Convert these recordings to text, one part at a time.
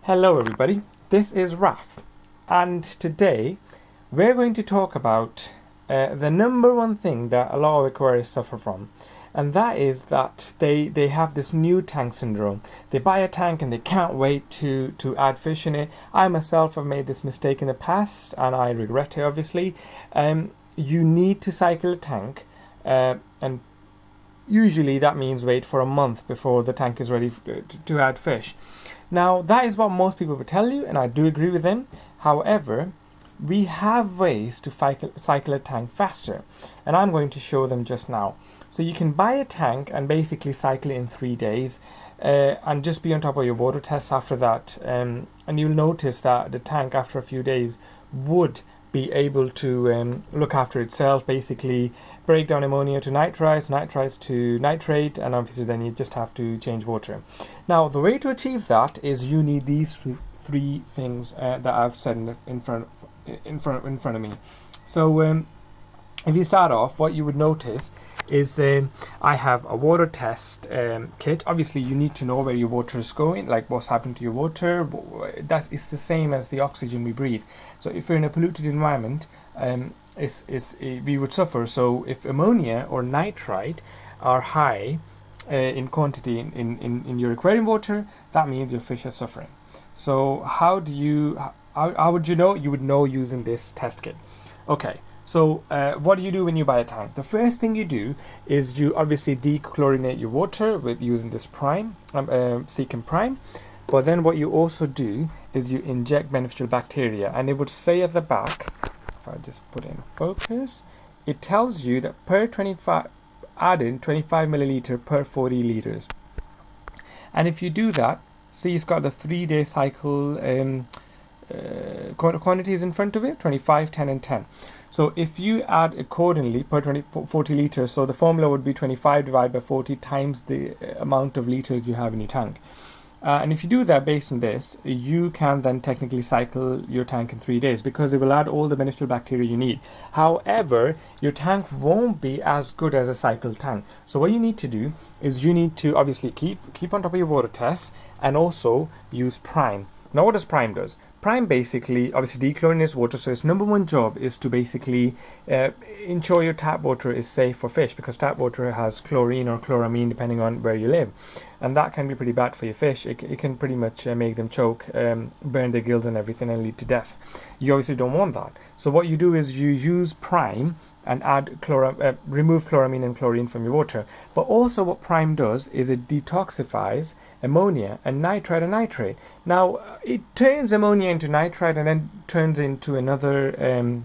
Hello everybody, this is Raf, and today we're going to talk about the number one thing that a lot of aquarists suffer from, and that is that they have this new tank syndrome. They buy a tank and they can't wait to add fish in it. I myself have made this mistake in the past and I regret it, obviously. You need to cycle a tank, and usually that means wait for a month before the tank is ready to add fish. Now, that is what most people would tell you, and I do agree with them. However, we have ways to cycle a tank faster, and I'm going to show them just now. So you can buy a tank and basically cycle it in 3 days, and just be on top of your water tests after that. And you'll notice that the tank, after a few days, would be able to look after itself, basically break down ammonia to nitrites, nitrites to nitrate, and obviously then you just have to change water. Now, the way to achieve that is you need these three things that I've said in front of me. So if you start off, what you would notice is I have a water test kit. Obviously you need to know where your water is going, like what's happened to your water. It's the same as the oxygen we breathe. So if you're in a polluted environment, we would suffer. So if ammonia or nitrite are high in quantity in your aquarium water, that means your fish are suffering. So how would you know? You would know using this test kit. Okay. So what do you do when you buy a tank? The first thing you do is you obviously dechlorinate your water with using this prime, Seachem Prime. But then what you also do is you inject beneficial bacteria, and it would say at the back, if I just put in focus, it tells you that add in 25 milliliter per 40 liters. And if you do that, see, it's got the 3-day cycle quantities in front of it, 25, 10 and 10. So if you add accordingly per 40 liters, so the formula would be 25 divided by 40 times the amount of liters you have in your tank. And if you do that based on this, you can then technically cycle your tank in 3 days, because it will add all the beneficial bacteria you need. However, your tank won't be as good as a cycled tank. So what you need to do is you need to obviously keep on top of your water tests, and also use Prime. Now, what does Prime does? Prime basically obviously dechlorinates water, so its number one job is to basically ensure your tap water is safe for fish, because tap water has chlorine or chloramine depending on where you live, and that can be pretty bad for your fish. It can pretty much make them choke, burn their gills and everything, and lead to death. You obviously don't want that. So what you do is you use Prime and add remove chloramine and chlorine from your water. But also what Prime does is it detoxifies ammonia and nitrite and nitrate. Now, it turns ammonia into nitrite and then turns into another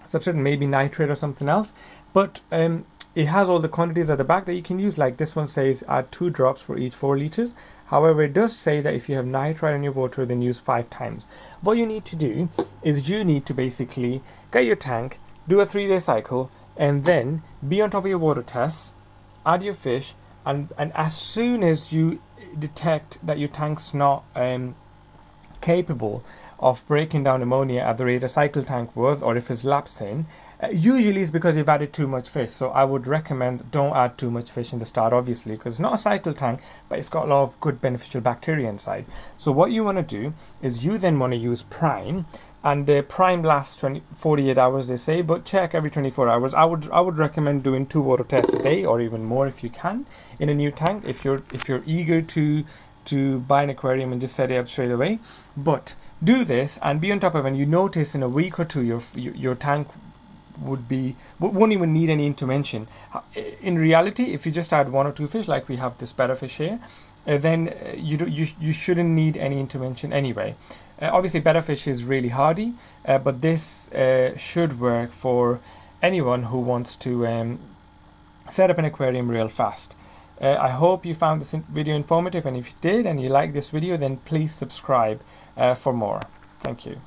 substance, maybe nitrate or something else. But it has all the quantities at the back that you can use. Like this one says add 2 drops for each 4 liters. However, it does say that if you have nitrite in your water, then use 5 times. What you need to do is you need to basically get your tank, do a 3-day cycle, and then be on top of your water tests, add your fish, and as soon as you detect that your tank's not capable of breaking down ammonia at the rate a cycle tank would, or if it's lapsing, usually it's because you've added too much fish. So I would recommend don't add too much fish in the start, obviously, because it's not a cycle tank, but it's got a lot of good beneficial bacteria inside. So what you want to do is you then want to use Prime. And Prime lasts 48 hours, they say, but check every 24 hours. I would recommend doing 2 water tests a day, or even more if you can, in a new tank, if you're eager to buy an aquarium and just set it up straight away. But do this and be on top of it, and you notice in a week or two your tank won't even need any intervention. In reality, if you just add 1 or 2 fish, like we have this betta fish here, then you shouldn't need any intervention anyway. Obviously, betta fish is really hardy, but this should work for anyone who wants to set up an aquarium real fast. I hope you found this video informative, and if you did and you like this video, then please subscribe for more. Thank you.